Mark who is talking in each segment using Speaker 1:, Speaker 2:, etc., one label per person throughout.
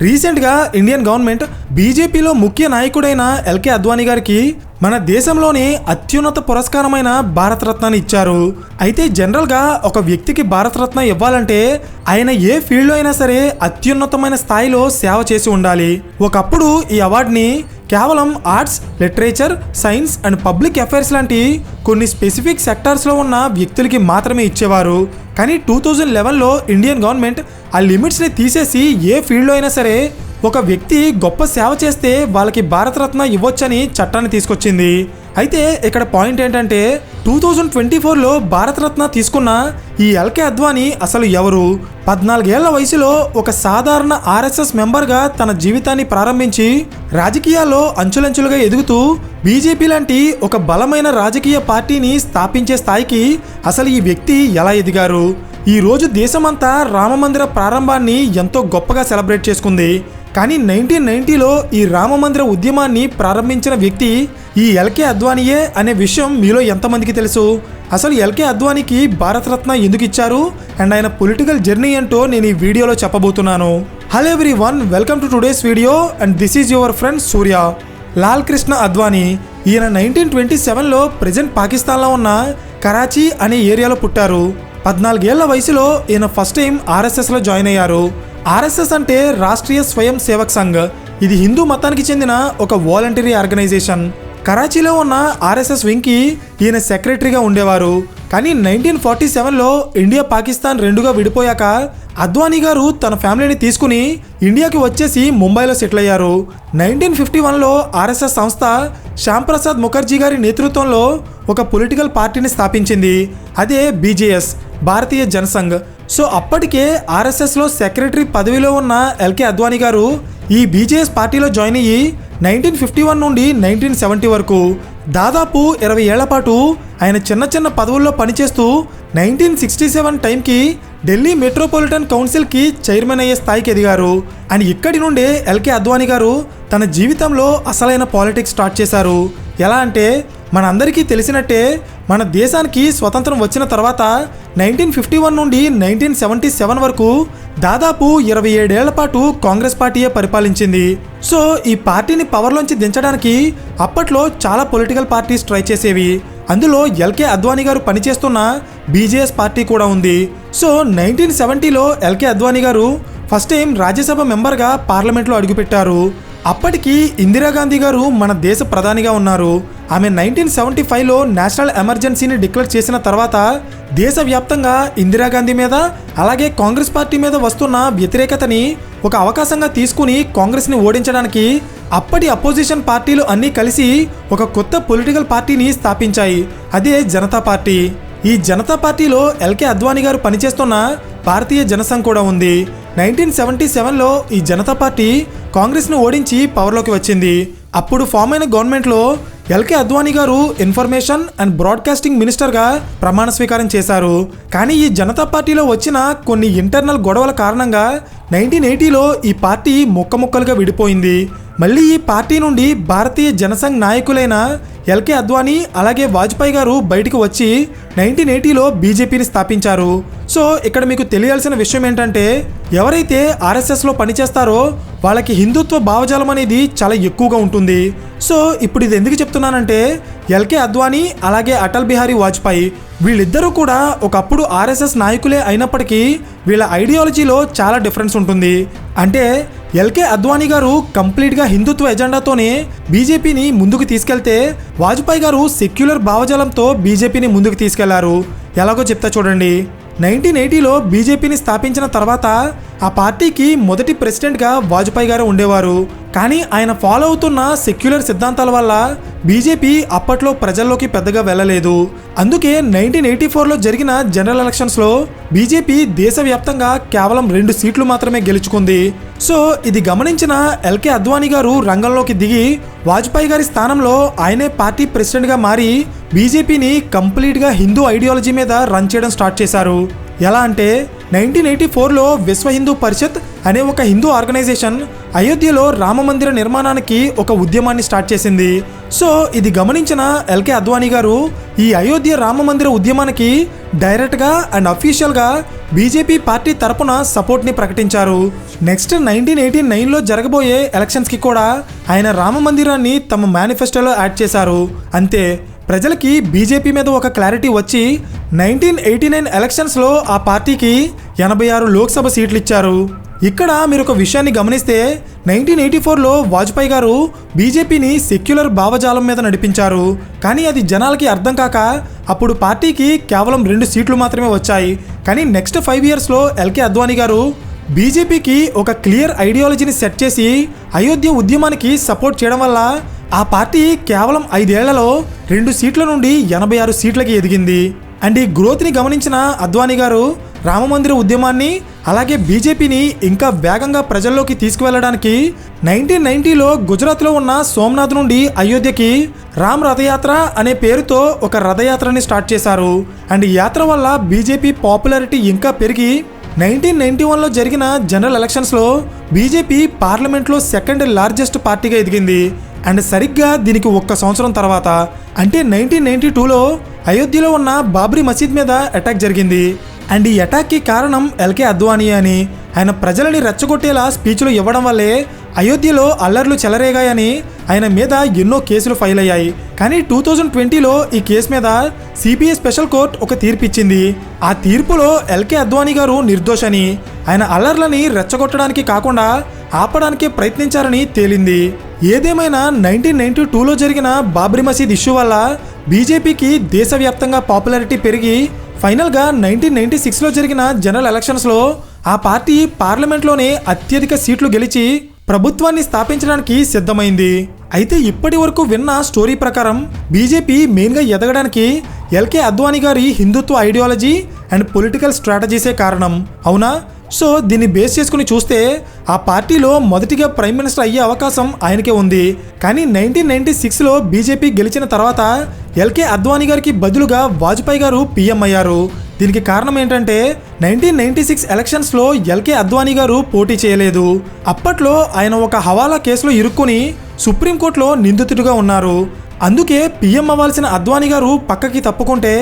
Speaker 1: రీసెంట్గా Indian government బీజేపీలో ముఖ్య నాయకుడైన ఎల్కే అద్వానీ గారికి మన దేశంలోనే అత్యున్నత పురస్కారమైన భారతరత్నాన్ని ఇచ్చారు. అయితే జనరల్గా ఒక వ్యక్తికి భారతరత్న ఇవ్వాలంటే ఆయన ఏ ఫీల్డ్లో అయినా సరే అత్యున్నతమైన స్థాయిలో సేవ చేసి ఉండాలి. ఒకప్పుడు ఈ అవార్డుని కేవలం arts, literature, science and public affairs లాంటి కొన్ని స్పెసిఫిక్ సెక్టార్స్లో ఉన్న వ్యక్తులకి మాత్రమే ఇచ్చేవారు. కానీ 2011లో ఇండియన్ గవర్నమెంట్ ఆ లిమిట్స్ని తీసేసి ఏ ఫీల్డ్లో అయినా సరే ఒక వ్యక్తి గొప్ప సేవ చేస్తే వాళ్ళకి భారతరత్న ఇవ్వొచ్చని చట్టాన్ని తీసుకొచ్చింది. అయితే ఇక్కడ పాయింట్ ఏంటంటే 2024లో భారతరత్న తీసుకున్న ఈ ఎల్కే అద్వానీ అసలు ఎవరు? 14 ఏళ్ల వయసులో ఒక సాధారణ ఆర్ఎస్ఎస్ మెంబర్గా తన జీవితాన్ని ప్రారంభించి రాజకీయాల్లో అంచులంచులుగా ఎదుగుతూ బీజేపీ లాంటి ఒక బలమైన రాజకీయ పార్టీని స్థాపించే స్థాయికి అసలు ఈ వ్యక్తి ఎలా ఎదిగారు? ఈ రోజు దేశమంతా రామమందిర ప్రారంభాన్ని ఎంతో గొప్పగా సెలబ్రేట్ చేసుకుంది. కానీ 1990లో ఈ రామమందిర ఉద్యమాన్ని ప్రారంభించిన వ్యక్తి ఈ ఎల్కే అద్వానీయే అనే విషయం మీలో ఎంతమందికి తెలుసు? అసలు ఎల్కే అద్వానీకి భారతరత్న ఎందుకు ఇచ్చారు అండ్ ఆయన పొలిటికల్ జర్నీ ఏంటో నేను ఈ వీడియోలో చెప్పబోతున్నాను. Hello everyone, welcome to today's video and this is your friend Surya. Lal Krishna Advani ఈయన 1927లో ప్రజెంట్ పాకిస్తాన్లో ఉన్న కరాచీ అనే ఏరియాలో పుట్టారు. 14 ఏళ్ల వయసులో ఈయన ఫస్ట్ టైం ఆర్ఎస్ఎస్లో జాయిన్ అయ్యారు. ఆర్ఎస్ఎస్ అంటే రాష్ట్రీయ స్వయం సేవక్ సంఘ్. ఇది హిందూ మతానికి చెందిన ఒక వాలంటరీ ఆర్గనైజేషన్. కరాచీలో ఉన్న ఆర్ఎస్ఎస్ వింగ్కి ఈయన సెక్రటరీగా ఉండేవారు. కానీ 1947లో ఇండియా పాకిస్తాన్ రెండుగా విడిపోయాక అద్వానీ గారు తన ఫ్యామిలీని తీసుకుని ఇండియాకి వచ్చేసి ముంబైలో సెటిల్ అయ్యారు. 1951లో ఆర్ఎస్ఎస్ సంస్థ శ్యాంప్రసాద్ ముఖర్జీ గారి నేతృత్వంలో ఒక పొలిటికల్ పార్టీని స్థాపించింది. అదే బీజేఎస్, భారతీయ జనసంఘ్. సో అప్పటికే ఆర్ఎస్ఎస్లో సెక్రటరీ పదవిలో ఉన్న ఎల్కే అద్వానీ గారు ఈ బీజేఎస్ పార్టీలో జాయిన్ అయ్యి 1951 నుండి 1970 వరకు దాదాపు 20 ఏళ్ల పాటు ఆయన చిన్న చిన్న పదవుల్లో పనిచేస్తూ 1967 టైంకి ఢిల్లీ మెట్రోపాలిటన్ కౌన్సిల్కి చైర్మన్ అయ్యే స్థాయికి ఎదిగారు. అని ఇక్కడి నుండే ఎల్కే అద్వానీ గారు తన జీవితంలో అసలైన పాలిటిక్స్ స్టార్ట్ చేశారు. ఎలా అంటే మనందరికీ తెలిసినట్టే మన దేశానికి స్వతంత్రం వచ్చిన తర్వాత 1951 నుండి 1977 వరకు దాదాపు 27 ఏళ్ల పాటు కాంగ్రెస్ పార్టీయే పరిపాలించింది. సో ఈ పార్టీని పవర్లోంచి దించడానికి అప్పట్లో చాలా పొలిటికల్ పార్టీస్ ట్రై చేసేవి. అందులో ఎల్కే అద్వానీ గారు పనిచేస్తున్న బీజేఎస్ పార్టీ కూడా ఉంది. సో 1970లో ఎల్కే అద్వానీ గారు ఫస్ట్ టైం రాజ్యసభ మెంబర్గా పార్లమెంట్లో అడుగుపెట్టారు. అప్పటికి ఇందిరాగాంధీ గారు మన దేశ ప్రధానిగా ఉన్నారు. ఆమె 1975లో నేషనల్ ఎమర్జెన్సీని డిక్లేర్ చేసిన తర్వాత దేశవ్యాప్తంగా ఇందిరాగాంధీ మీద అలాగే కాంగ్రెస్ పార్టీ మీద వస్తున్న వ్యతిరేకతని ఒక అవకాశంగా తీసుకుని కాంగ్రెస్ని ఓడించడానికి అప్పటి అపోజిషన్ పార్టీలు అన్నీ కలిసి ఒక కొత్త పొలిటికల్ పార్టీని స్థాపించాయి. అదే జనతా పార్టీ. ఈ జనతా పార్టీలో ఎల్కే అద్వానీ గారు పనిచేస్తున్న భారతీయ జనసంఘ్ కూడా ఉంది. 1977లో ఈ జనతా పార్టీ కాంగ్రెస్ను ఓడించి పవర్లోకి వచ్చింది. అప్పుడు ఫామ్ అయిన గవర్నమెంట్లో ఎల్కే అద్వానీ గారు ఇన్ఫర్మేషన్ అండ్ బ్రాడ్కాస్టింగ్ మినిస్టర్గా ప్రమాణ స్వీకారం చేశారు. కానీ ఈ జనతా పార్టీలో వచ్చిన కొన్ని ఇంటర్నల్ గొడవల కారణంగా 1980లో ఈ పార్టీ ముక్కముక్కలుగా విడిపోయింది. మళ్ళీ ఈ పార్టీ నుండి భారతీయ జనసంఘ్ నాయకులైన ఎల్కే అద్వానీ అలాగే వాజ్పేయి గారు బయటకు వచ్చి 1980లో బీజేపీని స్థాపించారు. సో ఇక్కడ మీకు తెలియాల్సిన విషయం ఏంటంటే ఎవరైతే ఆర్ఎస్ఎస్లో పనిచేస్తారో వాళ్ళకి హిందుత్వ భావజాలం అనేది చాలా ఎక్కువగా ఉంటుంది. సో ఇప్పుడు ఇది ఎందుకు చెప్తున్నానంటే ఎల్కే అద్వానీ అలాగే అటల్ బిహారీ వాజ్పేయి వీళ్ళిద్దరూ కూడా ఒకప్పుడు ఆర్ఎస్ఎస్ నాయకులే అయినప్పటికీ వీళ్ళ ఐడియాలజీలో చాలా డిఫరెన్స్ ఉంటుంది. అంటే ఎల్కే అద్వానీ గారు కంప్లీట్గా హిందుత్వ ఎజెండాతోనే బీజేపీని ముందుకు తీసుకెళ్తే వాజ్పేయి గారు సెక్యులర్ భావజాలంతో బీజేపీని ముందుకు తీసుకెళ్లారు. ఎలాగో చెప్తా చూడండి. 1980లో బీజేపీని స్థాపించిన తర్వాత ఆ పార్టీకి మొదటి ప్రెసిడెంట్గా వాజ్పేయి గారు ఉండేవారు. కానీ ఆయన ఫాలో అవుతున్న సెక్యులర్ సిద్ధాంతాల వల్ల బీజేపీ అప్పట్లో ప్రజల్లోకి పెద్దగా వెళ్ళలేదు. అందుకే 1984లో జరిగిన జనరల్ ఎలక్షన్స్లో బీజేపీ దేశవ్యాప్తంగా కేవలం 2 సీట్లు మాత్రమే గెలుచుకుంది. సో ఇది గమనించిన ఎల్కే అద్వానీ గారు రంగంలోకి దిగి వాజ్పేయి గారి స్థానంలో ఆయనే పార్టీ ప్రెసిడెంట్గా మారి బీజేపీని కంప్లీట్గా హిందూ ఐడియాలజీ మీద రన్ చేయడం స్టార్ట్ చేశారు. ఎలా అంటే 1984లో విశ్వ హిందూ పరిషత్ అనే ఒక హిందూ ఆర్గనైజేషన్ అయోధ్యలో రామమందిర నిర్మాణానికి ఒక ఉద్యమాన్ని స్టార్ట్ చేసింది. సో ఇది గమనించిన ఎల్కే అద్వానీ గారు ఈ అయోధ్య రామ మందిర ఉద్యమానికి డైరెక్ట్గా అండ్ అఫీషియల్గా బీజేపీ పార్టీ తరపున సపోర్ట్ని ప్రకటించారు. నెక్స్ట్ 1989లో జరగబోయే ఎలక్షన్స్కి కూడా ఆయన రామ మందిరాన్ని తమ మేనిఫెస్టోలో యాడ్ చేశారు. అంతే, ప్రజలకి బీజేపీ మీద ఒక క్లారిటీ వచ్చి 1989 ఎలక్షన్స్లో ఆ పార్టీకి 86 లోక్సభ సీట్లు ఇచ్చారు. ఇక్కడ మీరు ఒక విషయాన్ని గమనిస్తే 1984లో వాజ్పేయి గారు బీజేపీని సెక్యులర్ భావజాలం మీద నడిపించారు. కానీ అది జనాలకి అర్థం కాక అప్పుడు పార్టీకి కేవలం 2 సీట్లు మాత్రమే వచ్చాయి. కానీ నెక్స్ట్ 5 ఇయర్స్లో ఎల్కే అద్వానీ గారు బీజేపీకి ఒక క్లియర్ ఐడియాలజీని సెట్ చేసి అయోధ్య ఉద్యమానికి సపోర్ట్ చేయడం వల్ల ఆ పార్టీ కేవలం 5 ఏళ్లలో 2 సీట్ల నుండి 86 సీట్లకి ఎదిగింది. అండ్ ఈ గ్రోత్ని గమనించిన అద్వానీ గారు రామమందిర ఉద్యమాన్ని అలాగే బీజేపీని ఇంకా వేగంగా ప్రజల్లోకి తీసుకువెళ్ళడానికి 1990లో గుజరాత్లో ఉన్న సోమనాథ్ నుండి అయోధ్యకి రామ్ రథయాత్ర అనే పేరుతో ఒక రథయాత్రని స్టార్ట్ చేశారు. అండ్ ఈ యాత్ర వల్ల బీజేపీ పాపులారిటీ ఇంకా పెరిగి 1991లో జరిగిన జనరల్ ఎలక్షన్స్లో బీజేపీ పార్లమెంట్లో సెకండ్ లార్జెస్ట్ పార్టీగా ఎదిగింది. అండ్ సరిగ్గా దీనికి 1 సంవత్సరం తర్వాత అంటే 1992లో అయోధ్యలో ఉన్న బాబ్రీ మసీద్ మీద అటాక్ జరిగింది. అండ్ ఈ అటాక్కి కారణం ఎల్కే అద్వానీ అని ఆయన ప్రజలని రెచ్చగొట్టేలా స్పీచ్లు ఇవ్వడం వల్లే అయోధ్యలో అల్లర్లు చెలరేగాయని ఆయన మీద ఎన్నో కేసులు ఫైల్ అయ్యాయి. కానీ 2020లో ఈ కేసు మీద సిబిఐ స్పెషల్ కోర్ట్ ఒక తీర్పు ఇచ్చింది. ఆ తీర్పులో ఎల్కే అద్వానీ గారు నిర్దోషని, ఆయన అల్లర్లని రెచ్చగొట్టడానికి కాకుండా ఆపడానికే ప్రయత్నించారని తేలింది. ఏదేమైనా 1992లో జరిగిన బాబ్రీ మసీద్ ఇష్యూ వల్ల బీజేపీకి దేశవ్యాప్తంగా పాపులారిటీ పెరిగి ఫైనల్గా 1996లో జరిగిన జనరల్ ఎలక్షన్స్లో ఆ పార్టీ పార్లమెంట్లోనే అత్యధిక సీట్లు గెలిచి ప్రభుత్వాన్ని స్థాపించడానికి సిద్ధమైంది. అయితే ఇప్పటి వరకు విన్న స్టోరీ ప్రకారం బీజేపీ మెయిన్గా ఎదగడానికి ఎల్కే అద్వానీ గారి హిందుత్వ ఐడియాలజీ అండ్ పొలిటికల్ స్ట్రాటజీసే కారణం, అవునా? సో దీన్ని బేస్ చేసుకుని చూస్తే ఆ పార్టీలో మొదటిగా ప్రైమ్ మినిస్టర్ అయ్యే అవకాశం ఆయనకే ఉంది. కానీ 1996లో బీజేపీ గెలిచిన తర్వాత ఎల్కే అద్వానీ గారికి బదులుగా వాజ్పేయి గారు పీఎం అయ్యారు. దీనికి కారణం ఏంటంటే 1996 ఎలక్షన్స్లో ఎల్కే అద్వానీ గారు పోటీ చేయలేదు. అప్పట్లో ఆయన ఒక హవాలా కేసులో ఇరుక్కుని సుప్రీంకోర్టులో నిందితుడిగా ఉన్నారు. అందుకే పీఎం అవ్వాల్సిన అద్వానీ గారు పక్కకి తప్పుకుంటే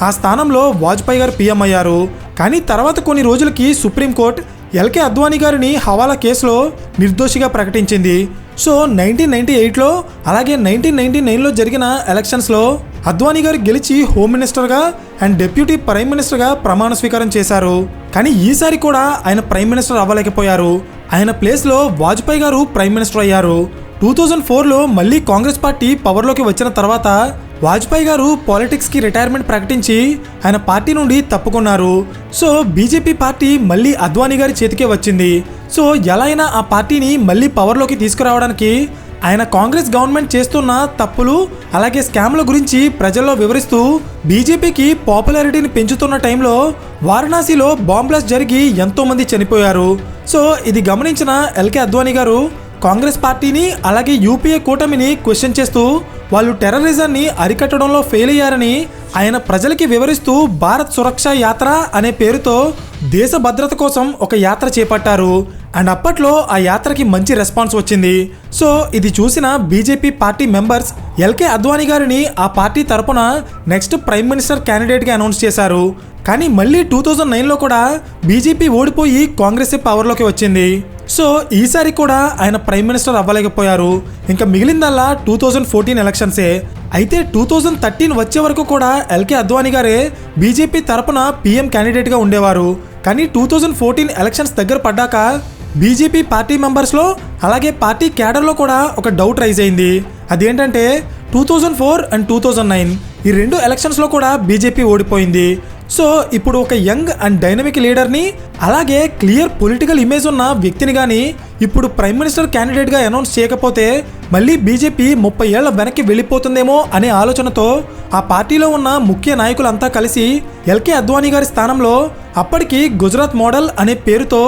Speaker 1: ఆ స్థానంలో వాజ్పేయి గారు పీఎం అయ్యారు. కానీ తర్వాత కొన్ని రోజులకి సుప్రీంకోర్టు ఎల్కే అద్వానీ గారిని హవాలా కేసులో నిర్దోషిగా ప్రకటించింది. సో 1998లో అలాగే 1999లో జరిగిన ఎలక్షన్స్లో అద్వానీ గారు గెలిచి హోమ్ మినిస్టర్గా అండ్ డిప్యూటీ ప్రైమ్ మినిస్టర్గా ప్రమాణ స్వీకారం చేశారు. కానీ ఈసారి కూడా ఆయన ప్రైమ్ మినిస్టర్ అవ్వలేకపోయారు. ఆయన ప్లేస్లో వాజ్పేయి గారు ప్రైమ్ మినిస్టర్ అయ్యారు. 2004లో మళ్ళీ కాంగ్రెస్ పార్టీ పవర్లోకి వచ్చిన తర్వాత వాజ్పేయి గారు పాలిటిక్స్కి రిటైర్మెంట్ ప్రకటించి ఆయన పార్టీ నుండి తప్పుకున్నారు. సో బీజేపీ పార్టీ మళ్ళీ అద్వానీ గారి చేతికే వచ్చింది. సో ఎలా అయినా ఆ పార్టీని మళ్ళీ పవర్లోకి తీసుకురావడానికి ఆయన కాంగ్రెస్ గవర్నమెంట్ చేస్తున్న తప్పులు అలాగే స్కామ్ల గురించి ప్రజల్లో వివరిస్తూ బీజేపీకి పాపులారిటీని పెంచుతున్న టైంలో వారణాసిలో బాంబ్ బ్లాస్ట్ జరిగి ఎంతోమంది చనిపోయారు. సో ఇది గమనించిన ఎల్కే అద్వానీ గారు కాంగ్రెస్ పార్టీని అలాగే యూపీఏ కూటమిని క్వశ్చన్ చేస్తూ వాళ్ళు టెర్రరిజాన్ని అరికట్టడంలో ఫెయిల్ అయ్యారని ఆయన ప్రజలకి వివరిస్తూ భారత్ సురక్ష యాత్ర అనే పేరుతో దేశ భద్రత కోసం ఒక యాత్ర చేపట్టారు. అండ్ అప్పట్లో ఆ యాత్రకి మంచి రెస్పాన్స్ వచ్చింది. సో ఇది చూసిన BJP party members LK Advani గారిని ఆ పార్టీ తరపున నెక్స్ట్ ప్రైమ్ మినిస్టర్ క్యాండిడేట్గా అనౌన్స్ చేశారు. కానీ మళ్ళీ 2009లో కూడా బీజేపీ ఓడిపోయి కాంగ్రెస్ పవర్లోకి వచ్చింది. సో ఈసారి కూడా ఆయన ప్రైమ్ మినిస్టర్ అవ్వలేకపోయారు. ఇంకా మిగిలిందల్లా 2014 ఎలక్షన్సే. అయితే 2013 వచ్చే వరకు కూడా ఎల్కే అద్వానీ గారే బీజేపీ తరపున పీఎం క్యాండిడేట్గా ఉండేవారు. కానీ 2014 ఎలక్షన్స్ దగ్గర పడ్డాక బీజేపీ పార్టీ మెంబర్స్లో అలాగే పార్టీ క్యాడర్లో కూడా ఒక డౌట్ రైజ్ అయింది. అదేంటంటే 2004 అండ్ 2009 ఈ 2 ఎలక్షన్స్లో కూడా బీజేపీ ఓడిపోయింది. సో ఇప్పుడు ఒక యంగ్ అండ్ డైనమిక్ లీడర్ని అలాగే క్లియర్ పొలిటికల్ ఇమేజ్ ఉన్న వ్యక్తిని కానీ ఇప్పుడు ప్రైమ్ మినిస్టర్ క్యాండిడేట్గా అనౌన్స్ చేయకపోతే మళ్ళీ బీజేపీ 30 ఏళ్ల వెనక్కి వెళ్ళిపోతుందేమో అనే ఆలోచనతో ఆ పార్టీలో ఉన్న ముఖ్య నాయకులంతా కలిసి ఎల్కే అద్వానీ గారి స్థానంలో అప్పటికి గుజరాత్ మోడల్ అనే పేరుతో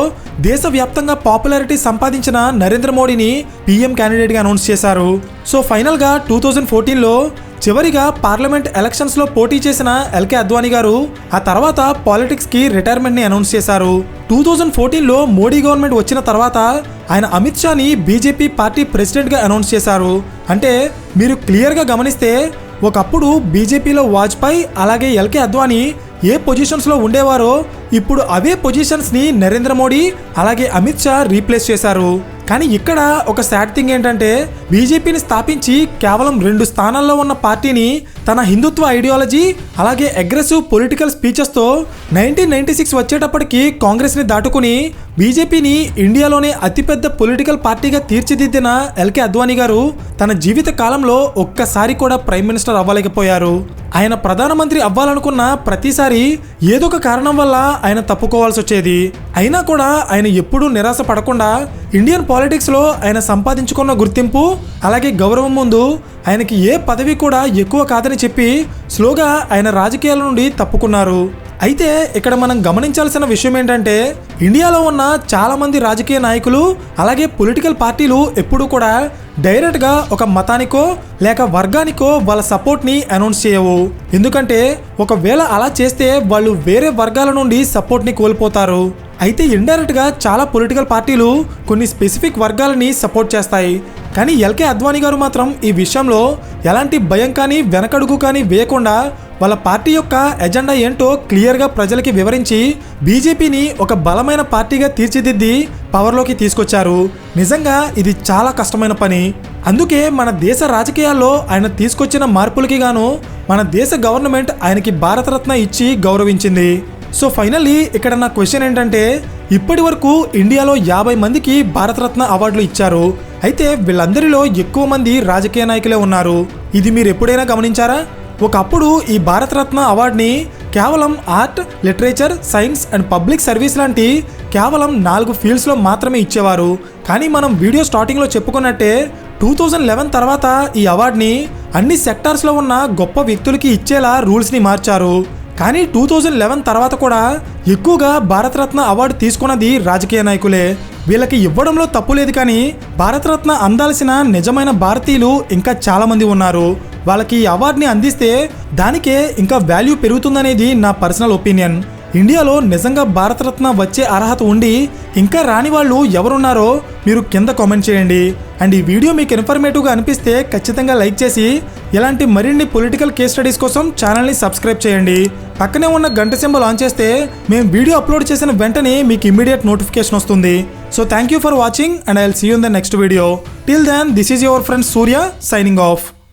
Speaker 1: దేశవ్యాప్తంగా పాపులారిటీ సంపాదించిన నరేంద్ర మోడీని పీఎం క్యాండిడేట్గా అనౌన్స్ చేశారు. సో ఫైనల్గా 2014లో చివరిగా పార్లమెంట్ ఎలక్షన్స్లో పోటీ చేసిన ఎల్కే అద్వానీ గారు ఆ తర్వాత పాలిటిక్స్కి రిటైర్మెంట్ని అనౌన్స్ చేశారు. 2014లో మోడీ గవర్నమెంట్ వచ్చిన తర్వాత ఆయన అమిత్ షాని బీజేపీ పార్టీ ప్రెసిడెంట్గా అనౌన్స్ చేశారు. అంటే మీరు క్లియర్గా గమనిస్తే ఒకప్పుడు బీజేపీలో వాజ్పేయి అలాగే ఎల్కే అద్వానీ ఏ పొజిషన్స్లో ఉండేవారో ఇప్పుడు అవే పొజిషన్స్ని నరేంద్ర మోడీ అలాగే అమిత్ షా రీప్లేస్ చేశారు. కానీ ఇక్కడ ఒక సాడ్ థింగ్ ఏంటంటే బీజేపీని స్థాపించి కేవలం 2 స్థానాల్లో ఉన్న పార్టీని తన హిందుత్వ ఐడియాలజీ అలాగే అగ్రెసివ్ పొలిటికల్ స్పీచెస్తో 1996 వచ్చేటప్పటికి కాంగ్రెస్ని దాటుకుని బీజేపీని ఇండియాలోనే అతిపెద్ద పొలిటికల్ పార్టీగా తీర్చిదిద్దిన ఎల్కే అద్వానీ గారు తన జీవిత కాలంలో ఒక్కసారి కూడా ప్రైమ్ మినిస్టర్ అవ్వలేకపోయారు. ఆయన ప్రధానమంత్రి అవ్వాలనుకున్న ప్రతిసారి ఏదో ఒక కారణం వల్ల ఆయన తప్పుకోవాల్సి వచ్చేది. అయినా కూడా ఆయన ఎప్పుడూ నిరాశ పడకుండా ఇండియన్ పాలిటిక్స్లో ఆయన సంపాదించుకున్న గుర్తింపు అలాగే గౌరవం ముందు ఆయనకి ఏ పదవి కూడా ఎక్కువ కాదని చెప్పి స్లోగా ఆయన రాజకీయాల నుండి తప్పుకున్నారు. అయితే ఇక్కడ మనం గమనించాల్సిన విషయం ఏంటంటే ఇండియాలో ఉన్న చాలామంది రాజకీయ నాయకులు అలాగే పొలిటికల్ పార్టీలు ఎప్పుడూ కూడా డైరెక్ట్గా ఒక మతానికో లేక వర్గానికో వాళ్ళ సపోర్ట్ని అనౌన్స్ చేయవు. ఎందుకంటే ఒకవేళ అలా చేస్తే వాళ్ళు వేరే వర్గాల నుండి సపోర్ట్ని కోల్పోతారు. అయితే ఇండైరెక్ట్గా చాలా పొలిటికల్ పార్టీలు కొన్ని స్పెసిఫిక్ వర్గాలని సపోర్ట్ చేస్తాయి. కానీ ఎల్కే అద్వానీ గారు మాత్రం ఈ విషయంలో ఎలాంటి భయం కానీ వెనకడుగు కానీ వేయకుండా వాళ్ళ పార్టీ యొక్క ఎజెండా ఏంటో క్లియర్గా ప్రజలకి వివరించి బీజేపీని ఒక బలమైన పార్టీగా తీర్చిదిద్ది పవర్లోకి తీసుకొచ్చారు. నిజంగా ఇది చాలా కష్టమైన పని. అందుకే మన దేశ రాజకీయాల్లో ఆయన తీసుకొచ్చిన మార్పులకి గాను మన దేశ గవర్నమెంట్ ఆయనకి భారతరత్న ఇచ్చి గౌరవించింది. సో ఫైనల్లీ ఇక్కడ నా క్వశ్చన్ ఏంటంటే ఇప్పటి వరకు ఇండియాలో 50 మందికి భారతరత్న అవార్డులు ఇచ్చారు. అయితే వీళ్ళందరిలో ఎక్కువ మంది రాజకీయ నాయకులే ఉన్నారు. ఇది మీరు ఎప్పుడైనా గమనించారా? ఒకప్పుడు ఈ భారతరత్న అవార్డుని కేవలం art, literature, science and public service లాంటి కేవలం 4 ఫీల్డ్స్లో మాత్రమే ఇచ్చేవారు. కానీ మనం వీడియో స్టార్టింగ్లో చెప్పుకున్నట్టే 2011 తర్వాత ఈ అవార్డుని అన్ని సెక్టార్స్లో ఉన్న గొప్ప వ్యక్తులకి ఇచ్చేలా రూల్స్ని మార్చారు. కానీ 2011 తర్వాత కూడా ఎక్కువగా భారతరత్న అవార్డు తీసుకున్నది రాజకీయ నాయకులే. వీళ్ళకి ఇవ్వడంలో తప్పు లేదు, కానీ భారతరత్న అందాల్సిన నిజమైన భారతీయులు ఇంకా చాలామంది ఉన్నారు. వాళ్ళకి ఈ అవార్డుని అందిస్తే దానికే ఇంకా వాల్యూ పెరుగుతుందనేది నా పర్సనల్ ఒపీనియన్. ఇండియాలో నిజంగా భారతరత్న వచ్చే అర్హత ఉండి ఇంకా రాని వాళ్ళు ఎవరున్నారో మీరు కింద కామెంట్ చేయండి. అండ్ ఈ వీడియో మీకు ఇన్ఫర్మేటివ్గా అనిపిస్తే ఖచ్చితంగా లైక్ చేసి ఇలాంటి మరిన్ని పొలిటికల్ కేస్ స్టడీస్ కోసం ఛానల్ని సబ్స్క్రైబ్ చేయండి. పక్కనే ఉన్న గంట సింబల్ ఆన్ చేస్తే మేము వీడియో అప్లోడ్ చేసిన వెంటనే మీకు ఇమ్మీడియట్ నోటిఫికేషన్ వస్తుంది. So thank you for watching and I will see you in the next video. Till then this is your friend Surya signing of.